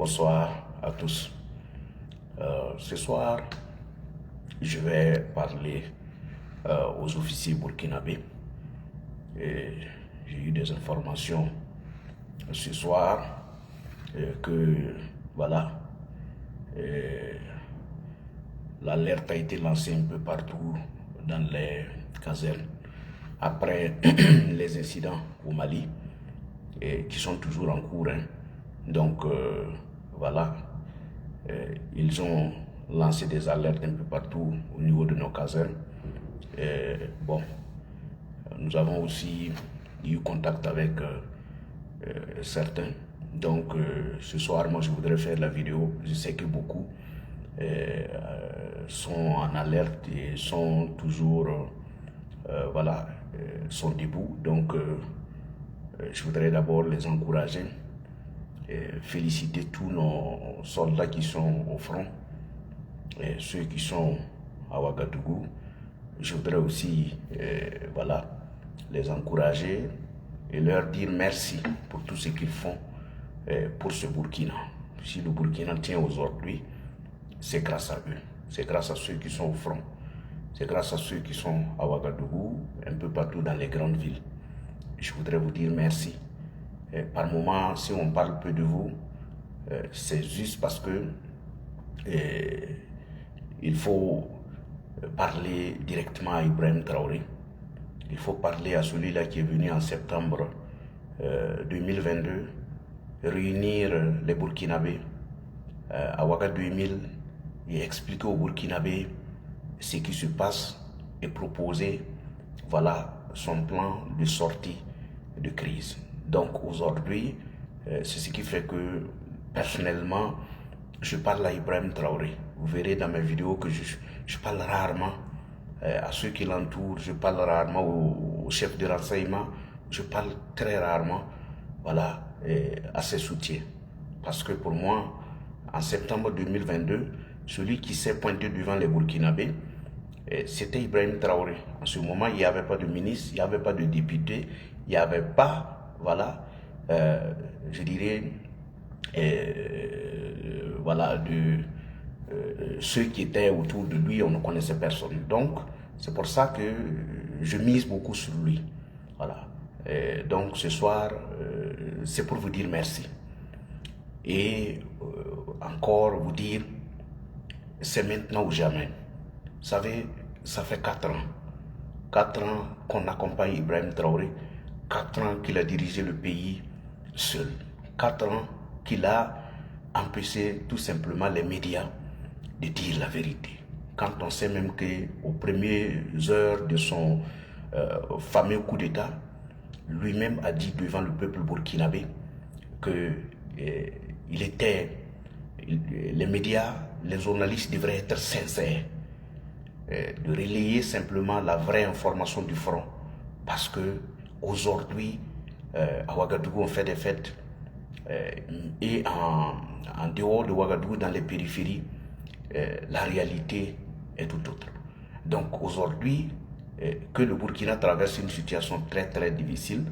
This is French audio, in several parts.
Bonsoir à tous. Ce soir, je vais parler aux officiers burkinabés. J'ai eu des informations ce soir que voilà, l'alerte a été lancée un peu partout dans les casernes après les incidents au Mali qui sont toujours en cours. Donc voilà, ils ont lancé des alertes un peu partout au niveau de nos casernes. Bon, nous avons aussi eu contact avec certains. Donc ce soir, moi je voudrais faire la vidéo. Je sais que beaucoup sont en alerte et sont toujours, voilà, sont debout. Donc je voudrais d'abord les encourager, féliciter tous nos soldats qui sont au front, et ceux qui sont à Ouagadougou. Je voudrais aussi voilà, les encourager et leur dire merci pour tout ce qu'ils font pour ce Burkina. Si le Burkina tient aujourd'hui, c'est grâce à eux. C'est grâce à ceux qui sont au front. C'est grâce à ceux qui sont à Ouagadougou, un peu partout dans les grandes villes. Je voudrais vous dire merci. Par moment, si on parle peu de vous, c'est juste parce que il faut parler directement à Ibrahim Traoré. Il faut parler à celui-là qui est venu en septembre 2022 réunir les Burkinabés à Ouaga 2000 et expliquer aux Burkinabés ce qui se passe et proposer, voilà, son plan de sortie de crise. Donc aujourd'hui, c'est ce qui fait que personnellement, je parle à Ibrahim Traoré. Vous verrez dans mes vidéos que je parle rarement à ceux qui l'entourent, je parle rarement au chef de renseignement, je parle très rarement, voilà, à ses soutiens. Parce que pour moi, en septembre 2022, celui qui s'est pointé devant les Burkinabés, c'était Ibrahim Traoré. En ce moment, il n'y avait pas de ministre, il n'y avait pas de député, il n'y avait pas, voilà, je dirais, voilà, ceux qui étaient autour de lui, on ne connaissait personne. Donc, c'est pour ça que je mise beaucoup sur lui. Voilà. Donc, ce soir, c'est pour vous dire merci. Et encore vous dire, c'est maintenant ou jamais. Vous savez, ça fait 4 ans. 4 ans qu'on accompagne Ibrahim Traoré. 4 ans qu'il a dirigé le pays seul. 4 ans qu'il a empêché tout simplement les médias de dire la vérité. Quand on sait même qu'aux premières heures de son fameux coup d'État, lui-même a dit devant le peuple burkinabé que les médias, les journalistes devraient être sincères, de relayer simplement la vraie information du front. Parce que aujourd'hui, à Ouagadougou, on fait des fêtes. Et en dehors de Ouagadougou, dans les périphéries, la réalité est tout autre. Donc aujourd'hui, que le Burkina traverse une situation très très difficile,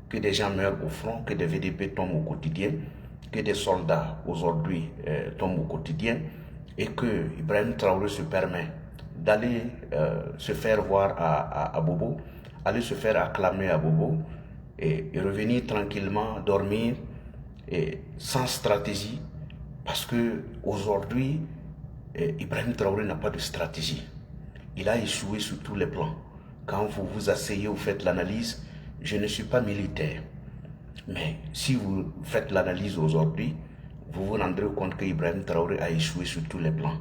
que des gens meurent au front, que des VDP tombent au quotidien, que des soldats aujourd'hui tombent au quotidien, et que Ibrahim Traoré se permet d'aller se faire voir à Bobo, aller se faire acclamer à Bobo, et revenir tranquillement, dormir, et sans stratégie, parce que aujourd'hui, Ibrahim Traoré n'a pas de stratégie. Il a échoué sur tous les plans. Quand vous vous asseyez, vous faites l'analyse, je ne suis pas militaire. Mais si vous faites l'analyse aujourd'hui, vous vous rendrez compte qu'Ibrahim Traoré a échoué sur tous les plans.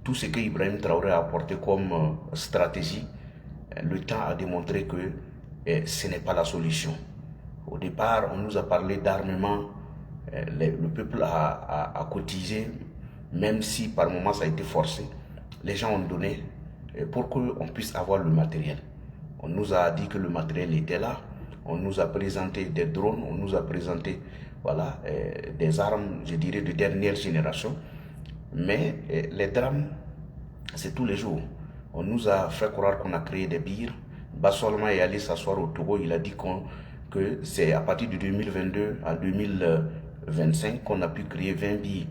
Tout ce qu'Ibrahim Traoré a apporté comme stratégie, le temps a démontré que ce n'est pas la solution. Au départ, on nous a parlé d'armement, le peuple a cotisé, même si par moments ça a été forcé. Les gens ont donné pour qu'on puisse avoir le matériel. On nous a dit que le matériel était là, on nous a présenté des drones, on nous a présenté, voilà, des armes, je dirais, de dernière génération. Mais les drames, c'est tous les jours. On nous a fait croire qu'on a créé des bires. Bassolma est allé s'asseoir au Togo, il a dit que c'est à partir de 2022 à 25 qu'on a pu créer 20 billes.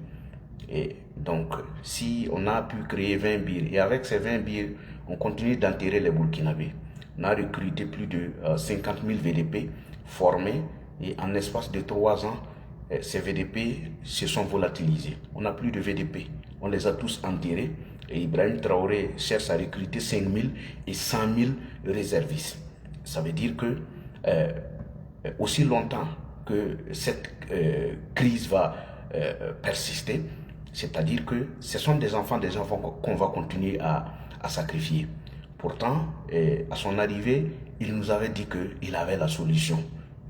Et donc, si on a pu créer 20 billes, et avec ces 20 billes, on continue d'enterrer les Burkinabés. On a recruté plus de 50 000 VDP formés, et en espace de 3 ans, ces VDP se sont volatilisés. On n'a plus de VDP. On les a tous enterrés. Et Ibrahim Traoré cherche à recruter 5 000 et 100 000 réservistes. Ça veut dire que aussi longtemps que cette crise va persister, c'est-à-dire que ce sont des enfants qu'on va continuer à sacrifier. Pourtant, à son arrivée, il nous avait dit qu'il avait la solution.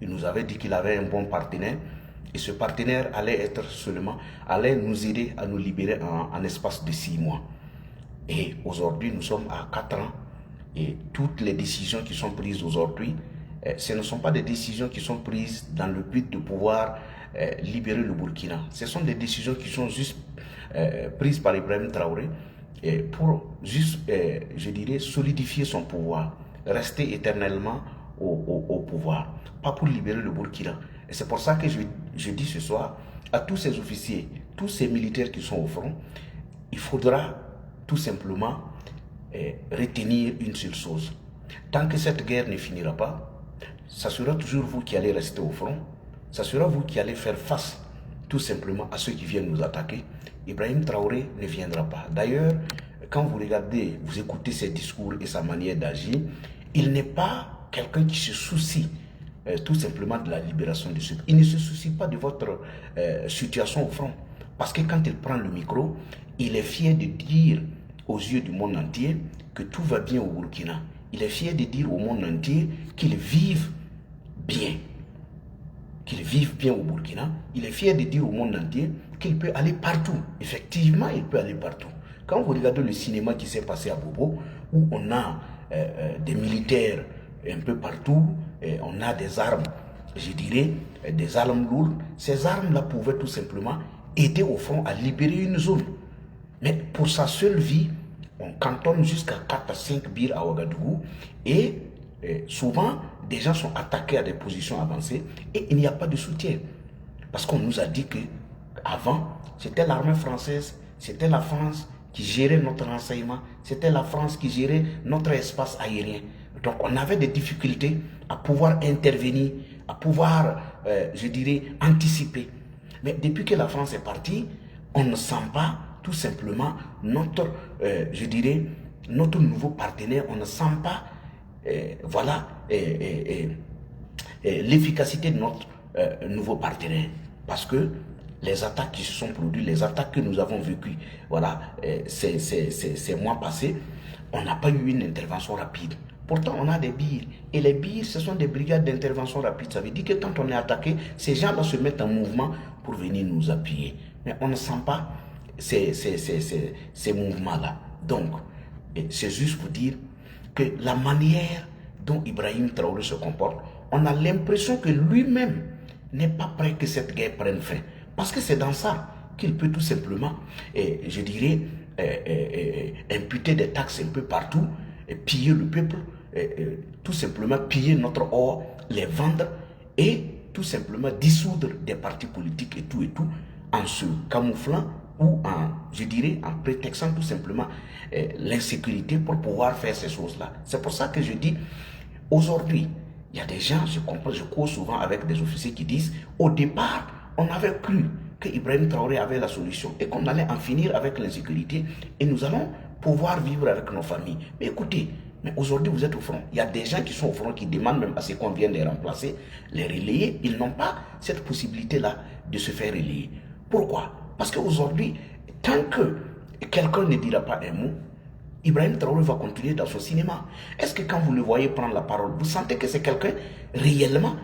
Il nous avait dit qu'il avait un bon partenaire. Et ce partenaire allait nous aider à nous libérer en espace de 6 mois. Et aujourd'hui, nous sommes à 4 ans. Et toutes les décisions qui sont prises aujourd'hui, ce ne sont pas des décisions qui sont prises dans le but de pouvoir libérer le Burkina. Ce sont des décisions qui sont juste prises par Ibrahim Traoré pour juste, je dirais, solidifier son pouvoir, rester éternellement au pouvoir, pas pour libérer le Burkina. Et c'est pour ça que je dis ce soir à tous ces officiers, tous ces militaires qui sont au front, il faudra tout simplement retenir une seule chose. Tant que cette guerre ne finira pas, ça sera toujours vous qui allez rester au front, ça sera vous qui allez faire face tout simplement à ceux qui viennent nous attaquer. Ibrahim Traoré ne viendra pas. D'ailleurs, quand vous regardez, vous écoutez ses discours et sa manière d'agir, il n'est pas quelqu'un qui se soucie tout simplement de la libération du Sud. Il ne se soucie pas de votre situation au front. Parce que quand il prend le micro, il est fier de dire aux yeux du monde entier que tout va bien au Burkina. Il est fier de dire au monde entier qu'ils vivent bien. Qu'il vive bien au Burkina. Il est fier de dire au monde entier qu'il peut aller partout. Effectivement, il peut aller partout. Quand vous regardez le cinéma qui s'est passé à Bobo, où on a des militaires un peu partout, et on a des armes, je dirais, des armes lourdes, ces armes-là pouvaient tout simplement aider au front à libérer une zone. Mais pour sa seule vie, on cantonne jusqu'à 4 à 5 birs à Ouagadougou et souvent, des gens sont attaqués à des positions avancées et il n'y a pas de soutien. Parce qu'on nous a dit que avant, c'était l'armée française, c'était la France qui gérait notre renseignement, c'était la France qui gérait notre espace aérien. Donc on avait des difficultés à pouvoir intervenir, à pouvoir, je dirais, anticiper. Mais depuis que la France est partie, on ne sent pas tout simplement notre, je dirais, notre nouveau partenaire, on ne sent pas voilà l'efficacité de notre nouveau partenaire. Parce que les attaques qui se sont produites, les attaques que nous avons vécues, voilà, ces mois passés, on n'a pas eu une intervention rapide. Pourtant, on a des BIR. Et les BIR, ce sont des brigades d'intervention rapide. Ça veut dire que quand on est attaqué, ces gens-là se mettent en mouvement pour venir nous appuyer. Mais on ne sent pas ces mouvements-là. Donc, c'est juste pour dire que la manière dont Ibrahim Traoré se comporte, on a l'impression que lui-même n'est pas prêt que cette guerre prenne fin. Parce que c'est dans ça qu'il peut tout simplement, je dirais, imputer des taxes un peu partout, piller le peuple, tout simplement piller notre or, les vendre et tout simplement dissoudre des partis politiques et tout, en se camouflant ou en, je dirais, en prétextant tout simplement l'insécurité pour pouvoir faire ces choses-là. C'est pour ça que je dis, aujourd'hui, il y a des gens, je comprends, je cours souvent avec des officiers qui disent, au départ, on avait cru que Ibrahim Traoré avait la solution et qu'on allait en finir avec l'insécurité et nous allons pouvoir vivre avec nos familles. Mais écoutez, mais aujourd'hui vous êtes au front. Il y a des gens qui sont au front qui demandent même à ce qu'on vienne les remplacer, les relayer. Ils n'ont pas cette possibilité-là de se faire relayer. Pourquoi? Parce qu'aujourd'hui, tant que quelqu'un ne dira pas un mot, Ibrahim Traoré va continuer dans son cinéma. Est-ce que quand vous le voyez prendre la parole, vous sentez que c'est quelqu'un réellement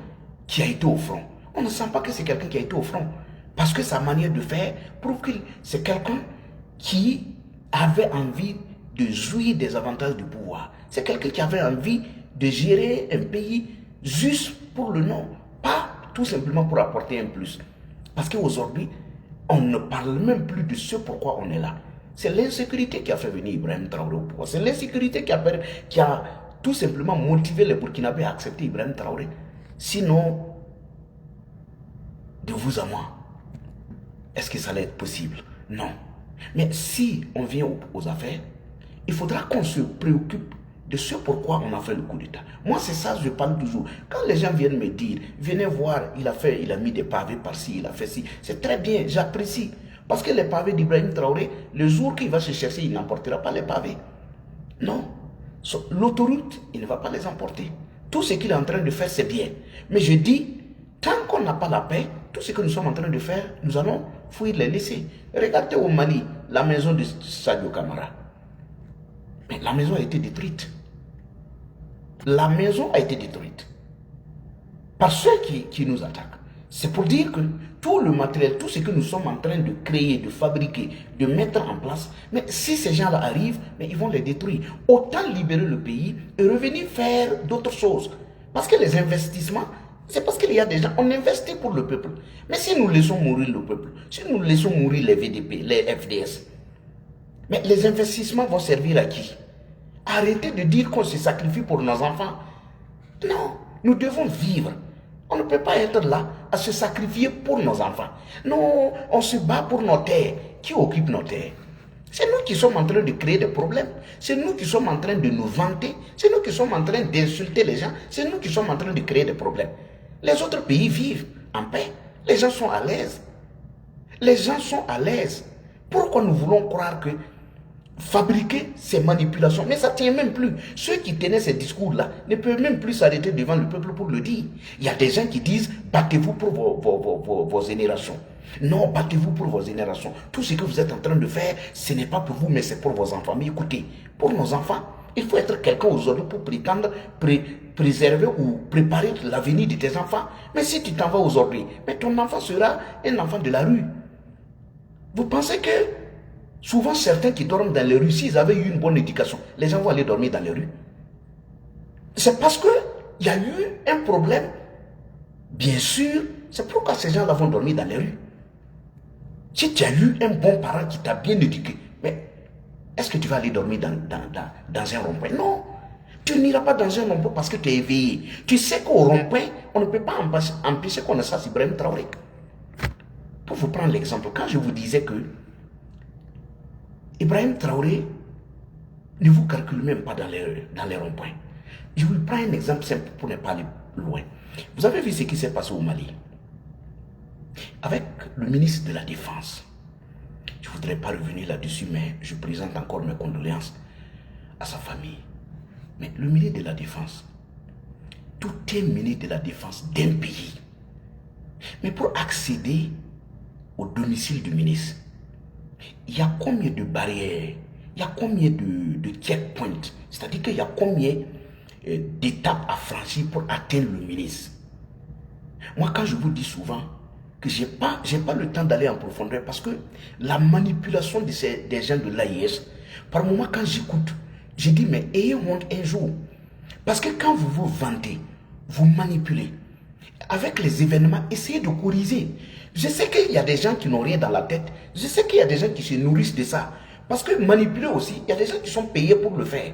qui a été au front? On ne sent pas que c'est quelqu'un qui a été au front. Parce que sa manière de faire prouve que c'est quelqu'un qui avait envie de jouir des avantages du pouvoir. C'est quelqu'un qui avait envie de gérer un pays juste pour le nom, pas tout simplement pour apporter un plus. Parce qu'aujourd'hui, on ne parle même plus de ce pourquoi on est là. C'est l'insécurité qui a fait venir Ibrahim Traoré au pouvoir. C'est l'insécurité qui a tout simplement motivé les Burkinabés à accepter Ibrahim Traoré. Sinon, de vous à moi, est-ce que ça allait être possible? Non. Mais si on vient aux affaires, il faudra qu'on se préoccupe de ce pourquoi on a fait le coup d'État. Moi, c'est ça, je parle toujours. Quand les gens viennent me dire, venez voir, il a mis des pavés par-ci, il a fait ci, c'est très bien, j'apprécie. Parce que les pavés d'Ibrahim Traoré, le jour qu'il va se chercher, il n'emportera pas les pavés. Non. L'autoroute, il ne va pas les emporter. Tout ce qu'il est en train de faire, c'est bien. Mais je dis, tant qu'on n'a pas la paix, tout ce que nous sommes en train de faire, nous allons fuir les laisser. Regardez au Mali, la maison de Sadio Camara. Mais la maison a été détruite. La maison a été détruite par ceux qui nous attaquent. C'est pour dire que tout le matériel, tout ce que nous sommes en train de créer, de fabriquer, de mettre en place, mais si ces gens-là arrivent, mais ils vont les détruire. Autant libérer le pays et revenir faire d'autres choses. Parce que les investissements, c'est parce qu'il y a des gens, on investit pour le peuple. Mais si nous laissons mourir le peuple, si nous laissons mourir les VDP, les FDS, mais les investissements vont servir à qui? Arrêtez de dire qu'on se sacrifie pour nos enfants. Non, nous devons vivre. On ne peut pas être là à se sacrifier pour nos enfants. Non, on se bat pour nos terres. Qui occupe nos terres? C'est nous qui sommes en train de créer des problèmes. C'est nous qui sommes en train de nous vanter. C'est nous qui sommes en train d'insulter les gens. C'est nous qui sommes en train de créer des problèmes. Les autres pays vivent en paix. Les gens sont à l'aise. Les gens sont à l'aise. Pourquoi nous voulons croire que fabriquer ces manipulations, mais ça ne tient même plus. Ceux qui tenaient ces discours-là ne peuvent même plus s'arrêter devant le peuple pour le dire. Il y a des gens qui disent, battez-vous pour vos générations. Non, battez-vous pour vos générations. Tout ce que vous êtes en train de faire, ce n'est pas pour vous, mais c'est pour vos enfants. Mais écoutez, pour nos enfants, il faut être quelqu'un aujourd'hui pour prétendre préserver ou préparer l'avenir de tes enfants. Mais si tu t'en vas aujourd'hui, mais ton enfant sera un enfant de la rue. Vous pensez que souvent, certains qui dorment dans les rues, s'ils avaient eu une bonne éducation, les gens vont aller dormir dans les rues. C'est parce qu'il y a eu un problème. Bien sûr, c'est pourquoi ces gens-là vont dormir dans les rues. Si tu as eu un bon parent qui t'a bien éduqué, mais est-ce que tu vas aller dormir dans un rond-point? Non. Tu n'iras pas dans un rond-point parce que tu es éveillé. Tu sais qu'au rond-point, on ne peut pas empêcher qu'on assasse Ibrahim Traoré. Pour vous prendre l'exemple, quand je vous disais que Ibrahim Traoré ne vous calcule même pas dans les ronds-points. Je vous prends un exemple simple pour ne pas aller loin. Vous avez vu ce qui s'est passé au Mali avec le ministre de la Défense. Je ne voudrais pas revenir là-dessus, mais je présente encore mes condoléances à sa famille. Mais le ministre de la Défense, tout est ministre de la Défense d'un pays. Mais pour accéder au domicile du ministre, il y a combien de barrières, il y a combien de checkpoints, c'est-à-dire qu'il y a combien d'étapes à franchir pour atteindre le ministre. Moi, quand je vous dis souvent que je n'ai pas le temps d'aller en profondeur parce que la manipulation des gens de l'AIS, par moment, quand j'écoute, je dis, mais ayez honte un jour. Parce que quand vous vous vantez, vous manipulez. Avec les événements, essayez de corriger. Je sais qu'il y a des gens qui n'ont rien dans la tête. Je sais qu'il y a des gens qui se nourrissent de ça. Parce que manipuler aussi, il y a des gens qui sont payés pour le faire.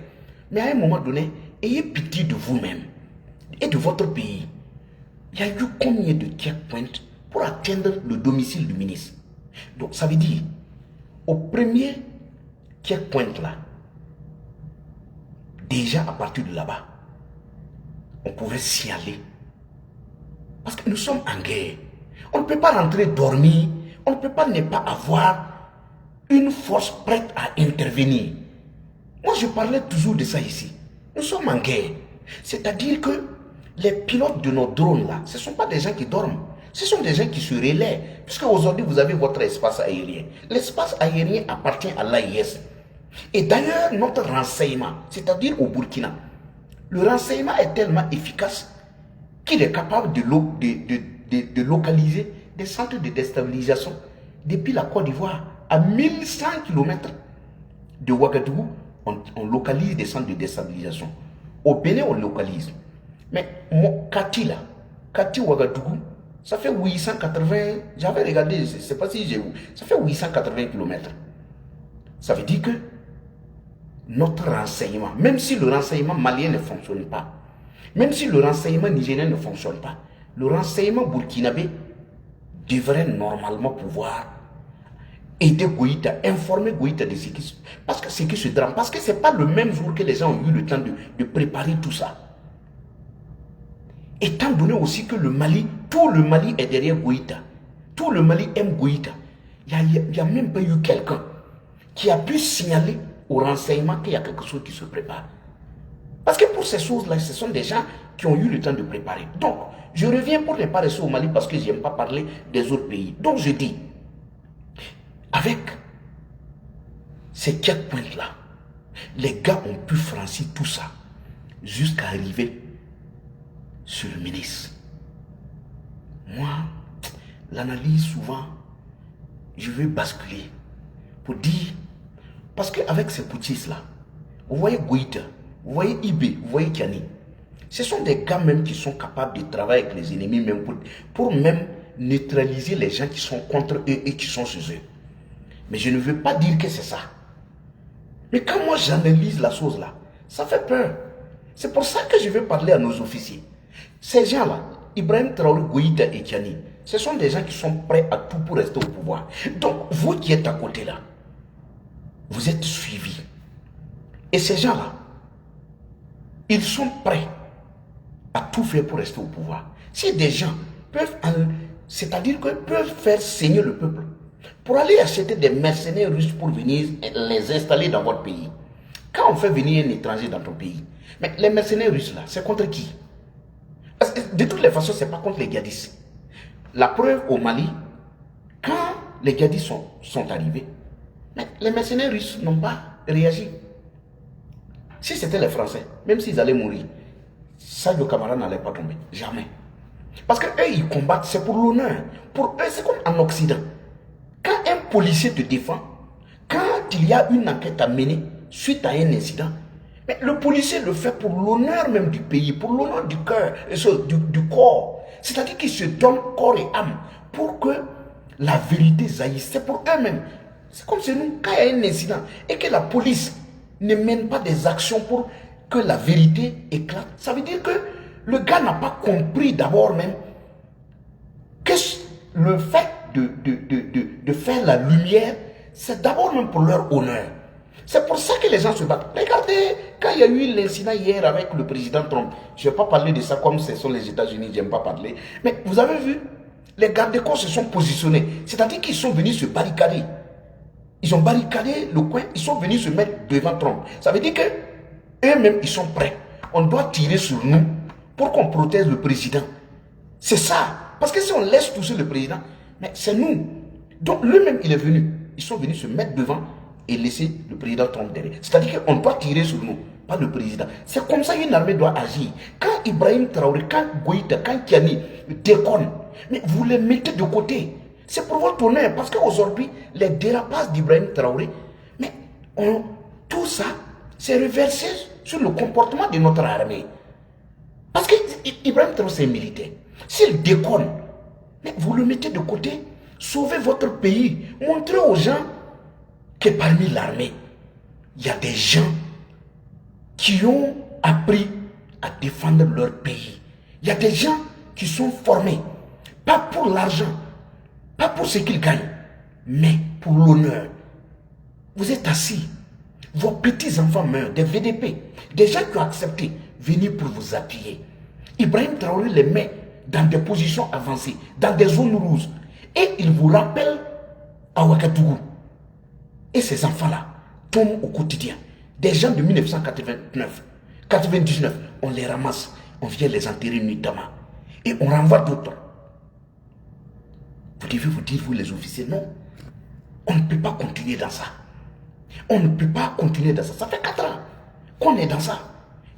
Mais à un moment donné, ayez pitié de vous-même et de votre pays. Il y a eu combien de checkpoints pour atteindre le domicile du ministre? Donc ça veut dire, au premier checkpoint là, déjà à partir de là-bas, on pouvait s'y aller. Parce que nous sommes en guerre. On ne peut pas rentrer dormir. On ne peut pas ne pas avoir une force prête à intervenir. Moi, je parlais toujours de ça ici. Nous sommes en guerre. C'est-à-dire que les pilotes de nos drones là, ce ne sont pas des gens qui dorment. Ce sont des gens qui se relaient. Puisque aujourd'hui, vous avez votre espace aérien. L'espace aérien appartient à l'AIS. Et d'ailleurs, notre renseignement, c'est-à-dire au Burkina, le renseignement est tellement efficace qu'il est capable de localiser des centres de déstabilisation depuis la Côte d'Ivoire à 1100 km de Ouagadougou. On localise des centres de déstabilisation. Au Bénin, on localise. Mais Kati là, Kati Ouagadougou, ça fait 880, j'avais regardé, je ne sais pas si j'ai vu, ça fait 880 km. Ça veut dire que notre renseignement, même si le renseignement malien ne fonctionne pas, même si le renseignement nigérien ne fonctionne pas, le renseignement burkinabé devrait normalement pouvoir aider Goïta, informer Goïta de ce qui, parce que c'est qui ce drame. Parce que ce n'est pas le même jour que les gens ont eu le temps de préparer tout ça. Étant donné aussi que le Mali, tout le Mali est derrière Goïta. Tout le Mali aime Goïta. Il n'y a même pas eu quelqu'un qui a pu signaler au renseignement qu'il y a quelque chose qui se prépare. Parce que pour ces choses-là, ce sont des gens qui ont eu le temps de préparer. Donc, je reviens pour ne pas rester au Mali parce que je n'aime pas parler des autres pays. Donc, je dis, avec ces checkpoints-là, les gars ont pu franchir tout ça jusqu'à arriver sur le ministre. Moi, l'analyse, souvent, je vais basculer pour dire, parce qu'avec ces poutistes-là, vous voyez Goïta, vous voyez Ibé, vous voyez Kiani, ce sont des gars même qui sont capables de travailler avec les ennemis même pour même neutraliser les gens qui sont contre eux et qui sont chez eux. Mais je ne veux pas dire que c'est ça. Mais quand moi j'analyse la chose là, ça fait peur. C'est pour ça que je vais parler à nos officiers. Ces gens-là, Ibrahim Traoré, Goïta et Kiani, ce sont des gens qui sont prêts à tout pour rester au pouvoir. Donc, vous qui êtes à côté là, vous êtes suivis. Et ces gens-là, ils sont prêts à tout faire pour rester au pouvoir. Si des gens peuvent, c'est-à-dire qu'ils peuvent faire saigner le peuple, pour aller acheter des mercenaires russes pour venir les installer dans votre pays. Quand on fait venir un étranger dans ton pays, mais les mercenaires russes là, c'est contre qui? De toutes les façons, ce n'est pas contre les djihadistes. La preuve au Mali, quand les djihadistes sont arrivés, mais les mercenaires russes n'ont pas réagi. Si c'était les Français, même s'ils allaient mourir, Sadio Camara n'allait pas tomber. Jamais. Parce qu'eux, ils combattent, c'est pour l'honneur. Pour eux, c'est comme en Occident. Quand un policier te défend, quand il y a une enquête à mener suite à un incident, mais le policier le fait pour l'honneur même du pays, pour l'honneur du cœur, du corps. C'est-à-dire qu'il se donne corps et âme pour que la vérité jaillisse. C'est pour eux-mêmes. C'est comme chez nous, quand il y a un incident et que la police ne mène pas des actions pour que la vérité éclate, ça veut dire que le gars n'a pas compris d'abord même que le fait de faire la lumière, c'est d'abord même pour leur honneur. C'est pour ça que les gens se battent. Regardez, quand il y a eu l'incident hier avec le président Trump, je ne vais pas parler de ça comme ce sont les États-Unis, je n'aime pas parler. Mais vous avez vu, les gardes-corps se sont positionnés. C'est-à-dire qu'ils sont venus se barricader. Ils ont barricadé le coin, ils sont venus se mettre devant Trump. Ça veut dire que eux-mêmes, ils sont prêts. On doit tirer sur nous pour qu'on protège le président. C'est ça. Parce que si on laisse toucher le président, mais c'est nous. Donc lui-même, il est venu. Ils sont venus se mettre devant et laisser le président Trump derrière. C'est-à-dire qu'on doit tirer sur nous, pas le président. C'est comme ça qu'une armée doit agir. Quand Ibrahim Traoré, quand Goïta, quand Kiani déconnent, mais vous les mettez de côté. C'est pour votre honneur. Parce qu'aujourd'hui, les dérapages d'Ibrahim Traoré, mais tout ça, c'est reversé sur le comportement de notre armée. Parce qu'Ibrahim Traoré, c'est militaire. S'il déconne, mais vous le mettez de côté. Sauvez votre pays. Montrez aux gens que parmi l'armée, il y a des gens qui ont appris à défendre leur pays. Il y a des gens qui sont formés, pas pour l'argent, pas pour ce qu'ils gagnent, mais pour l'honneur. Vous êtes assis, vos petits-enfants meurent, des VDP, des gens qui ont accepté venir pour vous appuyer. Ibrahim Traoré les met dans des positions avancées, dans des zones rouges, et il vous rappelle à Ouagadougou. Et ces enfants-là tombent au quotidien. Des gens de 1989, 99, on les ramasse, on vient les enterrer nuitamment. Et on renvoie d'autres. Vous devez vous dire, vous les officiers, non. On ne peut pas continuer dans ça. On ne peut pas continuer dans ça. Ça fait 4 ans qu'on est dans ça.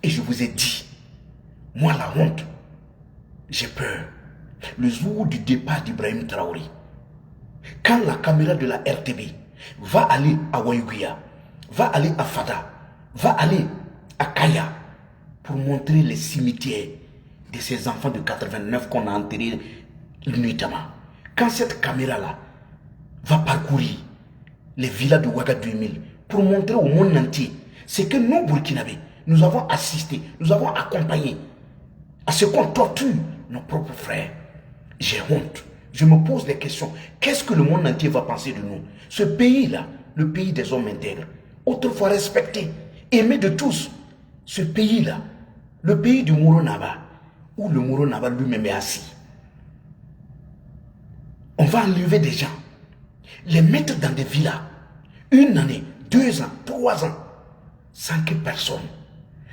Et je vous ai dit, moi la honte, j'ai peur. Le jour du départ d'Ibrahim Traoré, quand la caméra de la RTB va aller à Waïguia, va aller à Fada, va aller à Kaya, pour montrer les cimetières de ces enfants de 89 qu'on a enterrés nuitamment. Quand cette caméra-là va parcourir les villas de Ouagadougou pour montrer au monde entier ce que nous, Burkinabés, nous avons assisté, nous avons accompagné à ce qu'on torture nos propres frères. J'ai honte. Je me pose des questions. Qu'est-ce que le monde entier va penser de nous? Ce pays-là, le pays des hommes intègres, autrefois respecté, aimé de tous. Ce pays-là, le pays du Moro Naba, où le Moro Naba lui-même est assis. On va enlever des gens, les mettre dans des villas, 1 année, 2 ans, 3 ans, sans que personne,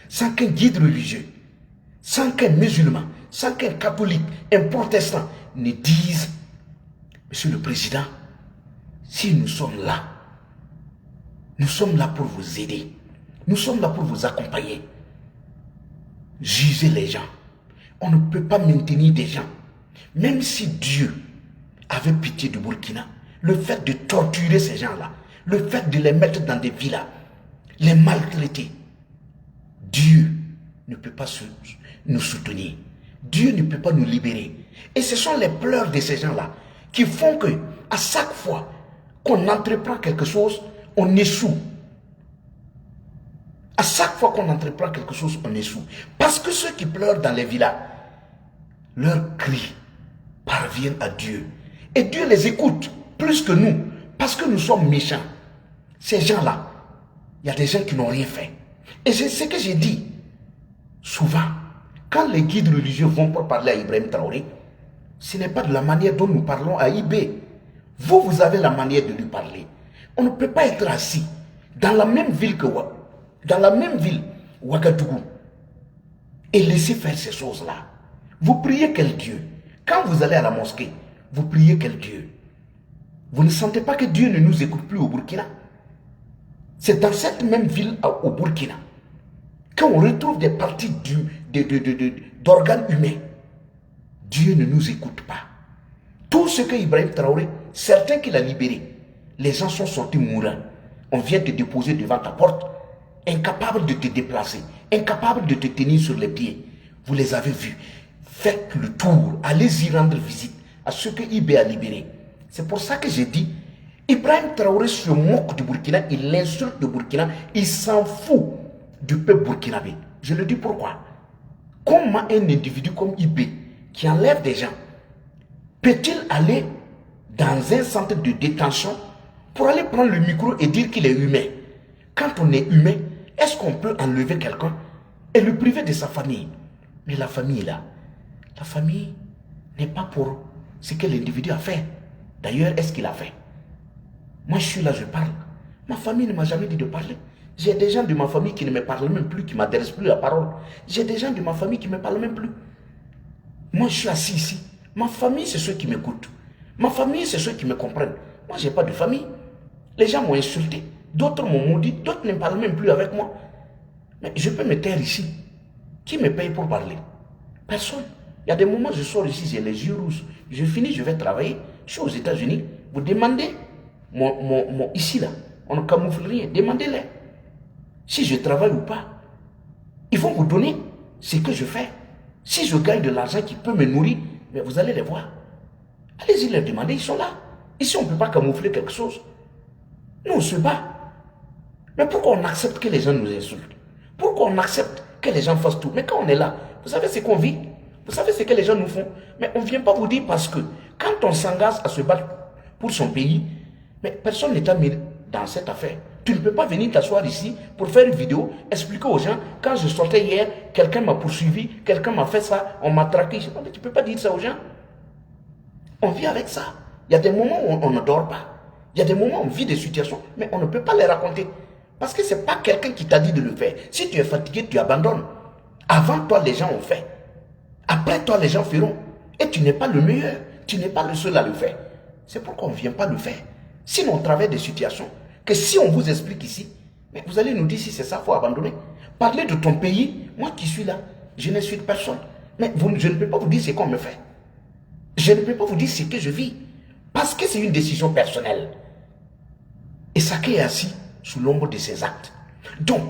sans qu'un guide religieux, sans qu'un musulman, sans qu'un catholique, un protestant ne dise: Monsieur le Président, si nous sommes là pour vous aider, nous sommes là pour vous accompagner. Juger les gens. On ne peut pas maintenir des gens. Même si Dieu avait pitié du Burkina, le fait de torturer ces gens-là, le fait de les mettre dans des villas, les maltraiter, Dieu ne peut pas nous soutenir. Dieu ne peut pas nous libérer. Et ce sont les pleurs de ces gens-là qui font que, à chaque fois qu'on entreprend quelque chose, on échoue. À chaque fois qu'on entreprend quelque chose, on échoue. Parce que ceux qui pleurent dans les villas, leurs cris parviennent à Dieu. Et Dieu les écoute plus que nous, parce que nous sommes méchants. Ces gens-là, il y a des gens qui n'ont rien fait. Et c'est ce que j'ai dit. Souvent, quand les guides religieux vont pour parler à Ibrahim Traoré, ce n'est pas de la manière dont nous parlons à IB. Vous avez la manière de lui parler. On ne peut pas être assis dans la même ville que Ouagadougou, et laisser faire ces choses-là. Vous priez quel Dieu? Quand vous allez à la mosquée, vous priez quel Dieu? Vous ne sentez pas que Dieu ne nous écoute plus au Burkina? C'est dans cette même ville au Burkina qu'on retrouve des parties d'organes humains. Dieu ne nous écoute pas. Tout ce que Ibrahim Traoré, certains qu'il a libérés, les gens sont sortis mourants. On vient te déposer devant ta porte, incapable de te déplacer, incapable de te tenir sur les pieds. Vous les avez vus. Faites le tour, allez-y rendre visite à ceux que IB a libérés. C'est pour ça que j'ai dit, Ibrahim Traoré se moque du Burkina, il l'insulte du Burkina, il s'en fout du peuple burkinabé. Je le dis pourquoi. Comment un individu comme IB, qui enlève des gens, peut-il aller dans un centre de détention pour aller prendre le micro et dire qu'il est humain? Quand on est humain, est-ce qu'on peut enlever quelqu'un et le priver de sa famille? Mais la famille est là. La famille n'est pas pour ce que l'individu a fait. D'ailleurs, est-ce qu'il a fait? Moi, je suis là, je parle. Ma famille ne m'a jamais dit de parler. J'ai des gens de ma famille qui ne me parlent même plus, qui ne m'adressent plus la parole. J'ai des gens de ma famille qui ne me parlent même plus. Moi, je suis assis ici. Ma famille, c'est ceux qui m'écoutent. Ma famille, c'est ceux qui me comprennent. Moi, je n'ai pas de famille. Les gens m'ont insulté. D'autres m'ont maudit. D'autres ne parlent même plus avec moi. Mais je peux me taire ici. Qui me paye pour parler? Personne. Il y a des moments, je sors ici, j'ai les yeux rouges. Je finis, je vais travailler. Je suis aux États-Unis. Vous demandez ici, là. On ne camoufle rien. Demandez-les. Si je travaille ou pas, ils vont vous donner ce que je fais. Si je gagne de l'argent qui peut me nourrir, mais vous allez les voir. Allez-y leur demander, ils sont là. Ici, on ne peut pas camoufler quelque chose. Nous, on se bat. Mais pourquoi on accepte que les gens nous insultent? Pourquoi on accepte que les gens fassent tout? Mais quand on est là, vous savez ce qu'on vit? Vous savez ce que les gens nous font? Mais on ne vient pas vous dire parce que quand on s'engage à se battre pour son pays, mais personne ne t'a mis dans cette affaire. Tu ne peux pas venir t'asseoir ici pour faire une vidéo, expliquer aux gens, quand je sortais hier, quelqu'un m'a poursuivi, quelqu'un m'a fait ça, on m'a traqué. Je sais pas, mais tu ne peux pas dire ça aux gens. On vit avec ça. Il y a des moments où on ne dort pas. Il y a des moments où on vit des situations, mais on ne peut pas les raconter. Parce que ce n'est pas quelqu'un qui t'a dit de le faire. Si tu es fatigué, tu abandonnes. Avant toi, les gens ont fait. Après toi, les gens feront. Et tu n'es pas le meilleur. Tu n'es pas le seul à le faire. C'est pourquoi on ne vient pas le faire. Sinon, on travaille des situations que si on vous explique ici, mais vous allez nous dire si c'est ça, il faut abandonner. Parler de ton pays, moi qui suis là, je n'insulte personne. Mais je ne peux pas vous dire ce qu'on me fait. Je ne peux pas vous dire ce que je vis. Parce que c'est une décision personnelle. Et chacun est assis sous l'ombre de ses actes. Donc,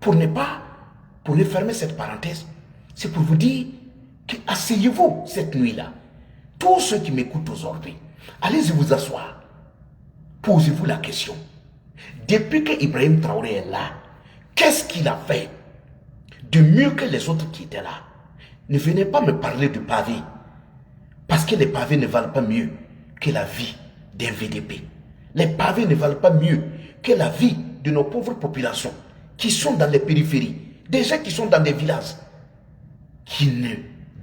pour ne fermer cette parenthèse, c'est pour vous dire que asseyez-vous cette nuit-là. Tous ceux qui m'écoutent aujourd'hui, allez-y vous asseoir. Posez-vous la question. Depuis que Ibrahim Traoré est là, qu'est-ce qu'il a fait de mieux que les autres qui étaient là? Ne venez pas me parler de pavé. Parce que les pavés ne valent pas mieux que la vie d'un VDP. Les pavés ne valent pas mieux que la vie de nos pauvres populations qui sont dans les périphéries, des gens qui sont dans des villages, qui ne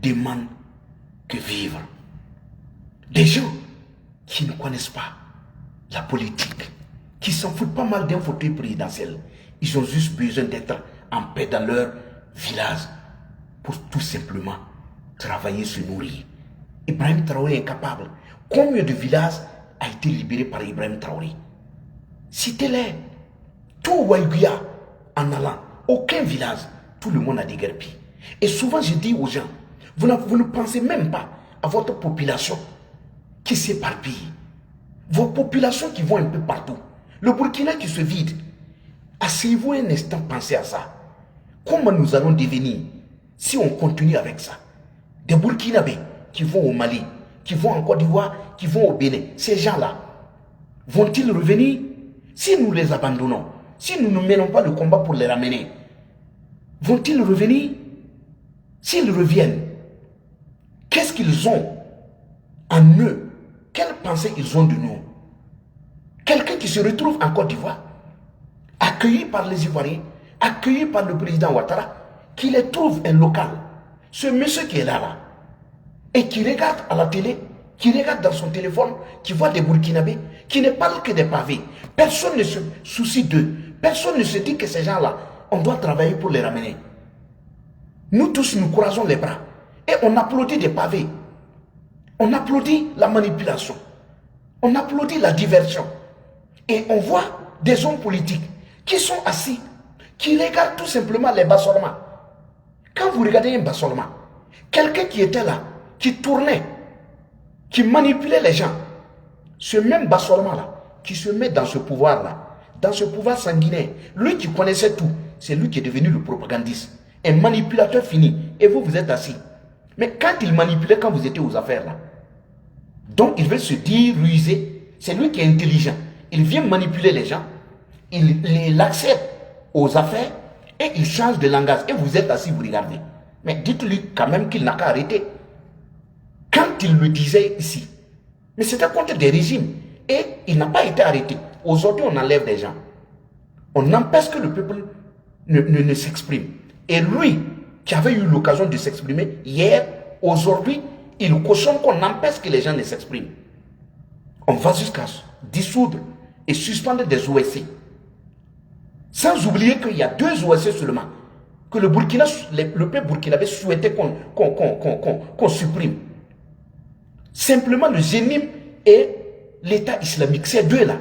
demandent que vivre. Des gens qui ne connaissent pas la politique, qui s'en foutent pas mal d'un fauteuil présidentiel. Ils ont juste besoin d'être en paix dans leur village pour tout simplement travailler, se nourrir. Ibrahim Traoré est incapable. Combien de villages a été libéré par Ibrahim Traoré? Citez-les. Tout Ouaïguia en allant, aucun village, tout le monde a déguerpi. Et souvent je dis aux gens, vous ne pensez même pas à votre population qui s'éparpille. Vos populations qui vont un peu partout. Le Burkina qui se vide. Asseyez-vous un instant, pensez à ça. Comment nous allons devenir si on continue avec ça? Des Burkinabés qui vont au Mali, qui vont en Côte d'Ivoire, qui vont au Bénin. Ces gens-là, vont-ils revenir? Si nous les abandonnons, si nous ne menons pas le combat pour les ramener, vont-ils revenir? S'ils reviennent, qu'est-ce qu'ils ont en eux? Quelle pensée ils ont de nous? Quelqu'un qui se retrouve en Côte d'Ivoire, accueilli par les Ivoiriens, accueilli par le président Ouattara, qui les trouve un local. Ce monsieur qui est là, et qui regarde à la télé, qui regarde dans son téléphone, qui voit des Burkinabés, qui ne parlent que des pavés. Personne ne se soucie d'eux. Personne ne se dit que ces gens-là, on doit travailler pour les ramener. Nous tous, nous croisons les bras. Et on applaudit des pavés. On applaudit la manipulation. On applaudit la diversion. Et on voit des hommes politiques qui sont assis, qui regardent tout simplement les bassolements. Quand vous regardez un bassolement, quelqu'un qui était là, qui tournait, qui manipulait les gens, ce même bassolement-là, qui se met dans ce pouvoir-là, dans ce pouvoir sanguinaire, lui qui connaissait tout, c'est lui qui est devenu le propagandiste, un manipulateur fini, et vous, vous êtes assis. Mais quand il manipulait, quand vous étiez aux affaires là, donc il veut se dire rusé, c'est lui qui est intelligent, il vient manipuler les gens, il accepte aux affaires, et il change de langage, et vous êtes assis, vous regardez. Mais dites-lui quand même qu'il n'a qu'à arrêter. Quand il le disait ici, mais c'était contre des régimes, et il n'a pas été arrêté. Aujourd'hui, on enlève des gens. On empêche que le peuple ne s'exprime. Et lui, qui avait eu l'occasion de s'exprimer hier, aujourd'hui, il cautionne qu'on empêche que les gens ne s'expriment. On va jusqu'à dissoudre et suspendre des OSC. Sans oublier qu'il y a 2 OSC seulement, que le peuple burkinabé souhaitait qu'on supprime. Simplement le Génim et l'État islamique, ces deux-là.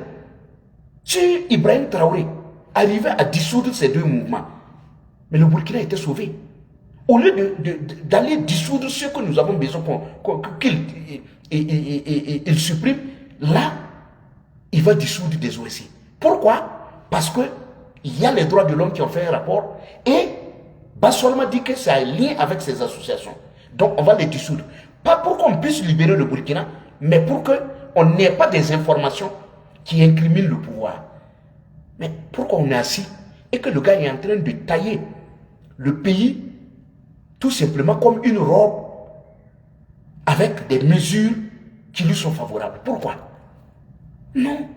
Si Ibrahim Traoré arrivait à dissoudre ces 2 mouvements, mais le Burkina était sauvé. Au lieu d'aller dissoudre ce que nous avons besoin qu'il supprime, là, il va dissoudre des OSI. Pourquoi? Parce qu'il y a les droits de l'homme qui ont fait un rapport et Bassolma dit que c'est un lien avec ces associations. Donc on va les dissoudre. Pas pour qu'on puisse libérer le Burkina, mais pour qu'on n'ait pas des informations qui incriminent le pouvoir. Mais pourquoi on est assis et que le gars est en train de tailler le pays tout simplement comme une robe avec des mesures qui lui sont favorables? Pourquoi? Non.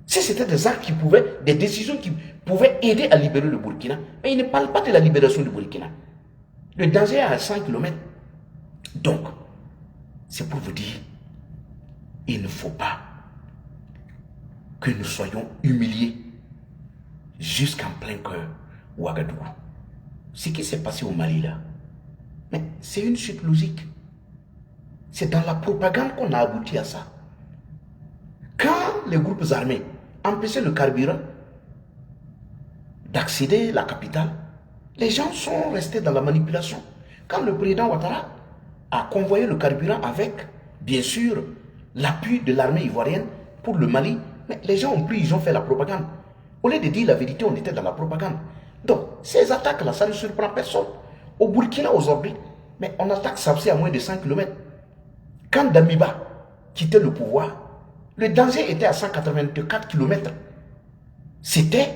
Si c'était des actes qui pouvaient, des décisions qui pouvaient aider à libérer le Burkina, mais il ne parle pas de la libération du Burkina. Le danger est à 100 km. Donc, c'est pour vous dire, il ne faut pas que nous soyons humiliés jusqu'en plein cœur Ouagadougou. Ce qui s'est passé au Mali là, mais c'est une suite logique. C'est dans la propagande qu'on a abouti à ça. Quand les groupes armés empêchaient le carburant d'accéder à la capitale, les gens sont restés dans la manipulation. Quand le président Ouattara a convoyé le carburant avec, bien sûr, l'appui de l'armée ivoirienne pour le Mali, mais les gens ont pris, ils ont fait la propagande. Au lieu de dire la vérité, on était dans la propagande. Donc, ces attaques-là, ça ne surprend personne. Au Burkina aujourd'hui, mais on attaque Sabsé à moins de 100 km. Quand Damiba quittait le pouvoir, le danger était à 184 km. C'était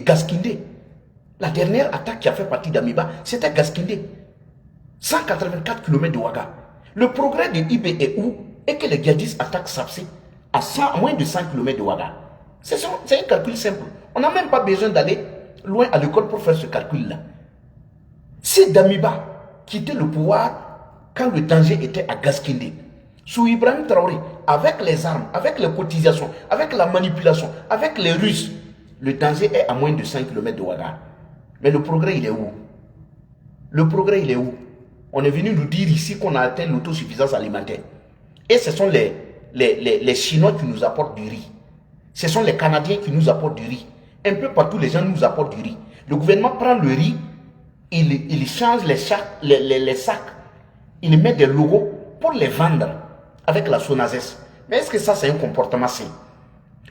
Gaskindé. La dernière attaque qui a fait partie d'Amiba, c'était Gaskindé. 184 km de Ouaga. Le progrès de IB est où? Et que les djihadistes attaquent Sapsé à moins de 100 km de Ouaga. C'est un calcul simple. On n'a même pas besoin d'aller loin à l'école pour faire ce calcul-là. Si Damiba quittait le pouvoir quand le danger était à Gaskindé, sous Ibrahim Traoré, avec les armes, avec les cotisations, avec la manipulation, avec les Russes, le danger est à moins de 100 km de Ouaga. Mais le progrès, il est où? Le progrès, il est où? On est venu nous dire ici qu'on a atteint l'autosuffisance alimentaire. Et ce sont les Chinois qui nous apportent du riz. Ce sont les Canadiens qui nous apportent du riz. Un peu partout, les gens nous apportent du riz. Le gouvernement prend le riz, il change les sacs, il met des logos pour les vendre avec la SONASES. Mais est-ce que ça, c'est un comportement sain?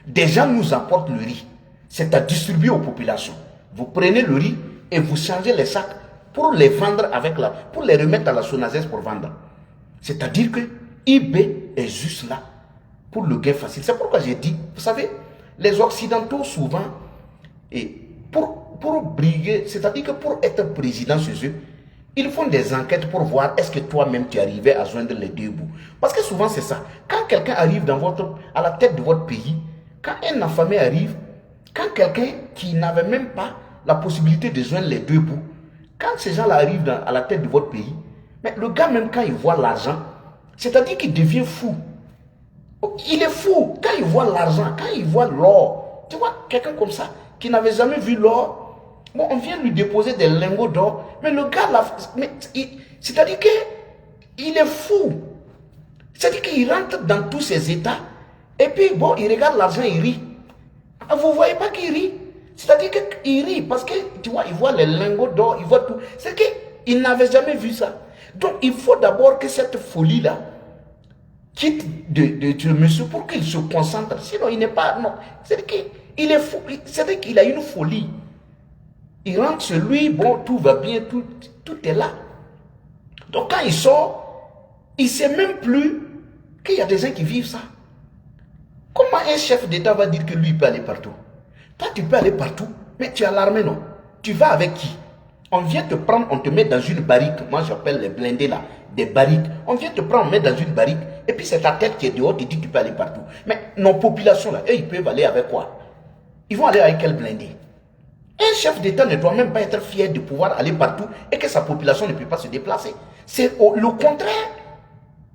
Des gens nous apportent le riz. C'est à distribuer aux populations. Vous prenez le riz et vous changez les sacs pour les vendre pour les remettre à la SONASES pour vendre. C'est-à-dire que IB est juste là pour le gain facile. C'est pourquoi j'ai dit, vous savez, les Occidentaux souvent, et pour briguer, c'est-à-dire que pour être président chez eux, ils font des enquêtes pour voir est-ce que toi-même tu arrivais à joindre les deux bouts. Parce que souvent c'est ça. Quand quelqu'un arrive à la tête de votre pays, quand un affamé arrive, quand quelqu'un qui n'avait même pas la possibilité de joindre les deux bouts, quand ces gens-là arrivent à la tête de votre pays, mais le gars même quand il voit l'argent, c'est-à-dire qu'il devient fou. Il est fou quand il voit l'argent, quand il voit l'or. Tu vois, quelqu'un comme ça, qui n'avait jamais vu l'or, bon, on vient lui déposer des lingots d'or, mais le gars, c'est-à-dire qu'il est fou. C'est-à-dire qu'il rentre dans tous ses états, et puis, bon, il regarde l'argent, il rit. Ah, vous ne voyez pas qu'il rit? C'est-à-dire qu'il rit, parce que, tu vois, il voit les lingots d'or, il voit tout. C'est qu'il n'avait jamais vu ça. Donc, il faut d'abord que cette folie-là quitte de monsieur pour qu'il se concentre. Sinon, il n'est pas... Non, c'est-à-dire qu'il est fou. C'est-à-dire qu'il a une folie. Il rentre chez lui, bon, tout va bien, tout est là. Donc, quand il sort, il ne sait même plus qu'il y a des gens qui vivent ça. Comment un chef d'État va dire que lui, il peut aller partout? Toi, tu peux aller partout, mais tu as l'armée, non? Tu vas avec qui? On vient te prendre, on te met dans une barrique. Moi, j'appelle les blindés là, des barriques. On vient te prendre, on met dans une barrique. Et puis, c'est ta tête qui est dehors, tu dis que tu peux aller partout. Mais nos populations là, eux, ils peuvent aller avec quoi? Ils vont aller avec quel blindé? Un chef d'État ne doit même pas être fier de pouvoir aller partout et que sa population ne peut pas se déplacer. C'est le contraire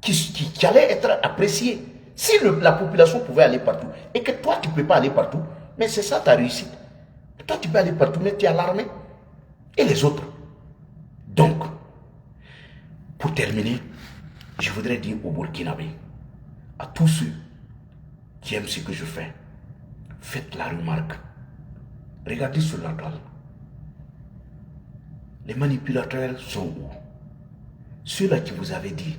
qui allait être apprécié. Si la population pouvait aller partout et que toi, tu ne peux pas aller partout, mais c'est ça ta réussite. Toi, tu peux aller partout, mais tu as l'armée. Et les autres. Donc, pour terminer, je voudrais dire aux Burkinabés, à tous ceux qui aiment ce que je fais, faites la remarque. Regardez sur la toile. Les manipulateurs sont où? Ceux-là qui vous avaient dit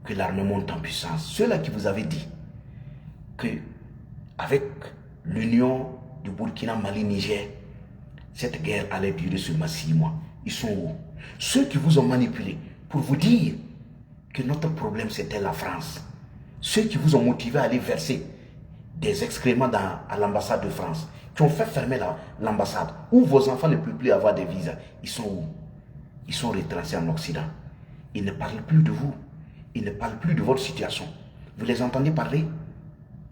que l'armée monte en puissance, ceux-là qui vous avaient dit que avec l'union du Burkina, Mali, Niger, cette guerre allait durer seulement 6 mois. Ils sont où? Ceux qui vous ont manipulé pour vous dire que notre problème c'était la France. Ceux qui vous ont motivé à aller verser des excréments à l'ambassade de France, qui ont fait fermer l'ambassade, où vos enfants ne peuvent plus avoir des visas. Ils sont où? Ils sont retranchés en Occident. Ils ne parlent plus de vous. Ils ne parlent plus de votre situation. Vous les entendez parler?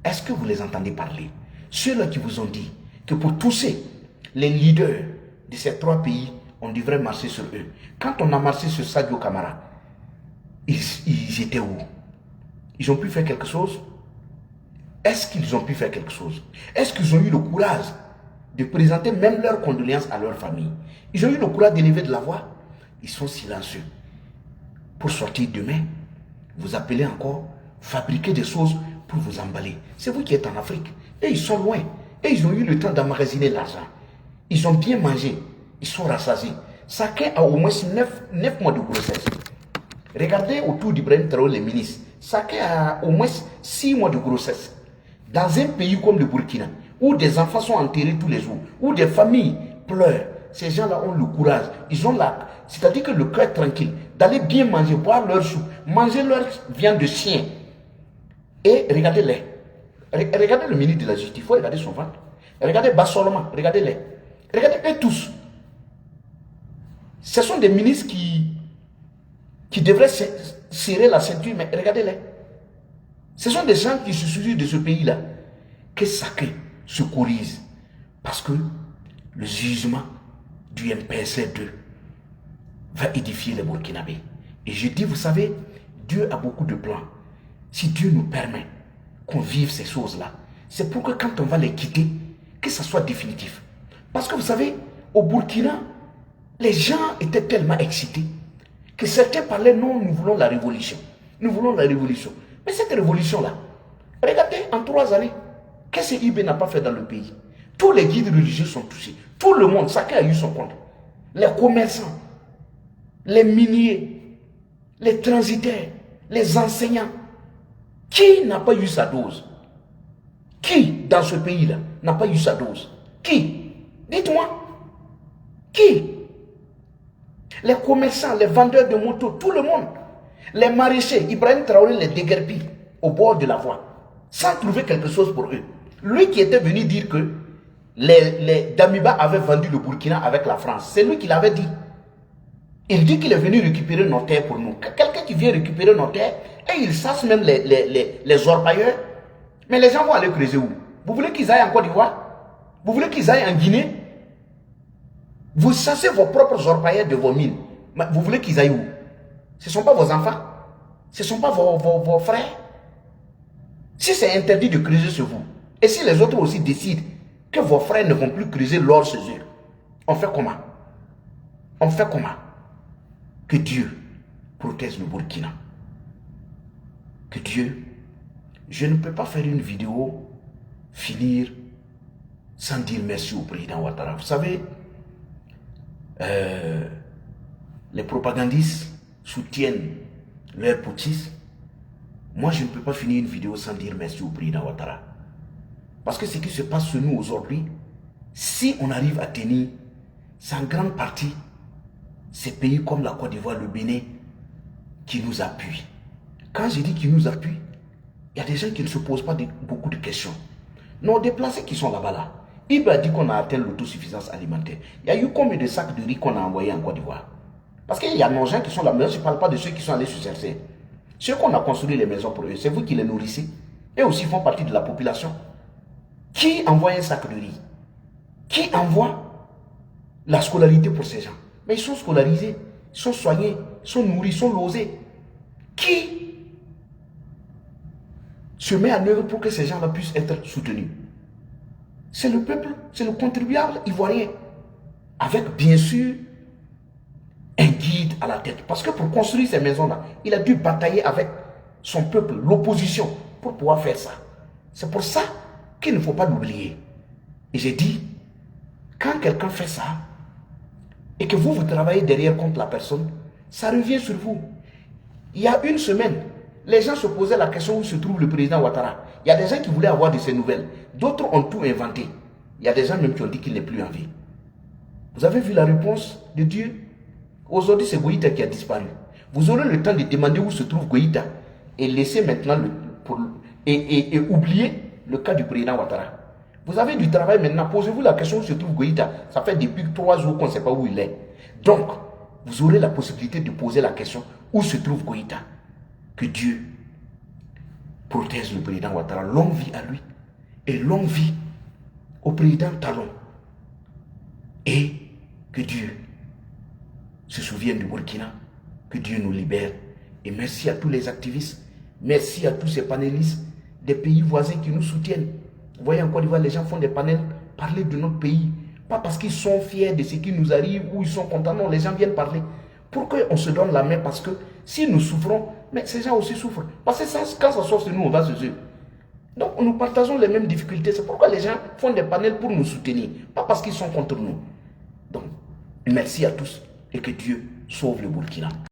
Est-ce que vous les entendez parler? Ceux-là qui vous ont dit que pour tousser les leaders de ces 3 pays, on devrait marcher sur eux. Quand on a marché sur Sadio Camara, ils étaient où? Ils ont pu faire quelque chose? Est-ce qu'ils ont pu faire quelque chose? Est-ce qu'ils ont eu le courage de présenter même leurs condoléances à leur famille? Ils ont eu le courage d'élever de la voix? Ils sont silencieux. Pour sortir demain, vous appelez encore, fabriquer des choses pour vous emballer. C'est vous qui êtes en Afrique. Et ils sont loin. Et ils ont eu le temps d'emmagasiner l'argent. Ils ont bien mangé. Ils sont rassasiés. Chacun a au moins 9 mois de grossesse. Regardez autour d'Ibrahim Traoré, les ministres. Chacun a au moins 6 mois de grossesse. Dans un pays comme le Burkina, où des enfants sont enterrés tous les jours, où des familles pleurent, ces gens-là ont le courage. Ils ont c'est-à-dire que le cœur tranquille, d'aller bien manger, boire leur soupe, manger leur viande de chien. Et regardez-les. Regardez le ministre de la Justice, il faut regarder son ventre. Regardez Bassoloma, regardez-les. Regardez eux tous. Ce sont des ministres qui devraient serrer la ceinture, mais regardez-les. Ce sont des gens qui se soucient de ce pays-là. Que chacun se corrige. Parce que le jugement du MPSR2 va édifier les Burkinabés. Et je dis, vous savez, Dieu a beaucoup de plans. Si Dieu nous permet qu'on vive ces choses-là, c'est pour que quand on va les quitter, que ça soit définitif. Parce que vous savez, au Burkina, les gens étaient tellement excités que certains parlaient, non, nous voulons la révolution. Nous voulons la révolution. Mais cette révolution-là, regardez, en 3 années, qu'est-ce que IB n'a pas fait dans le pays? Tous les guides religieux sont touchés. Tout le monde, chacun a eu son compte. Les commerçants, les miniers, les transitaires, les enseignants. Qui n'a pas eu sa dose? Qui, dans ce pays-là, n'a pas eu sa dose? Qui? Dites-moi. Qui? Les commerçants, les vendeurs de motos, tout le monde. Les maraîchers, Ibrahim Traoré les déguerpit au bord de la voie, sans trouver quelque chose pour eux. Lui qui était venu dire que les Damiba avaient vendu le Burkina avec la France, c'est lui qui l'avait dit. Il dit qu'il est venu récupérer nos terres pour nous. Quelqu'un qui vient récupérer nos terres, et il chasse même les orpailleurs. Mais les gens vont aller creuser où? Vous voulez qu'ils aillent en Côte d'Ivoire? Vous voulez qu'ils aillent en Guinée? Vous chassez vos propres orpailleurs de vos mines. Mais vous voulez qu'ils aillent où? Ce ne sont pas vos enfants? Ce ne sont pas vos frères? Si c'est interdit de creuser chez vous, et si les autres aussi décident que vos frères ne vont plus creuser l'or chez eux, on fait comment? On fait comment? Que Dieu protège le Burkina. Que Dieu... Je ne peux pas faire une vidéo, finir, sans dire merci au président Ouattara. Vous savez, les propagandistes soutiennent leur putschisme. Moi, je ne peux pas finir une vidéo sans dire merci au président Ouattara. Parce que ce qui se passe sur nous aujourd'hui, si on arrive à tenir, c'est en grande partie ces pays comme la Côte d'Ivoire, le Bénin, qui nous appuient. Quand je dis qu'ils nous appuient, il y a des gens qui ne se posent pas beaucoup de questions. Nos déplacés qui sont là-bas, là, il a dit qu'on a atteint l'autosuffisance alimentaire. Il y a eu combien de sacs de riz qu'on a envoyés en Côte d'Ivoire? Parce qu'il y a nos gens qui sont là, mais je ne parle pas de ceux qui sont allés se chercher. Ceux qu'on a construit les maisons pour eux, c'est vous qui les nourrissez. Eux aussi font partie de la population. Qui envoie un sac de riz? Qui envoie la scolarité pour ces gens? Mais ils sont scolarisés, ils sont soignés, ils sont nourris, ils sont logés. Qui se met en œuvre pour que ces gens-là puissent être soutenus? C'est le peuple, c'est le contribuable ivoirien. Avec bien sûr un guide à la tête. Parce que pour construire ces maisons-là, il a dû batailler avec son peuple, l'opposition, pour pouvoir faire ça. C'est pour ça qu'il ne faut pas l'oublier. Et j'ai dit, quand quelqu'un fait ça, et que vous travaillez derrière contre la personne, ça revient sur vous. Il y a une semaine, les gens se posaient la question où se trouve le président Ouattara. Il y a des gens qui voulaient avoir de ces nouvelles. D'autres ont tout inventé. Il y a des gens même qui ont dit qu'il n'est plus en vie. Vous avez vu la réponse de Dieu? Aujourd'hui, c'est Goïta qui a disparu. Vous aurez le temps de demander où se trouve Goïta et laisser maintenant et oublier le cas du président Ouattara. Vous avez du travail maintenant. Posez-vous la question où se trouve Goïta. Ça fait depuis 3 jours qu'on ne sait pas où il est. Donc, vous aurez la possibilité de poser la question où se trouve Goïta. Que Dieu protège le président Ouattara. Longue vie à lui. Et longue vie au président Talon. Et que Dieu se souvienne du Burkina. Que Dieu nous libère. Et merci à tous les activistes. Merci à tous ces panélistes des pays voisins qui nous soutiennent. Vous voyez, en Côte d'Ivoire, les gens font des panels, parler de notre pays. Pas parce qu'ils sont fiers de ce qui nous arrive ou ils sont contents. Non, les gens viennent parler. Pour qu'on se donne la main, parce que si nous souffrons, mais ces gens aussi souffrent. Parce que quand ça sort sur nous, on va se tuer. Donc, nous partageons les mêmes difficultés. C'est pourquoi les gens font des panels pour nous soutenir. Pas parce qu'ils sont contre nous. Donc, merci à tous et que Dieu sauve le Burkina.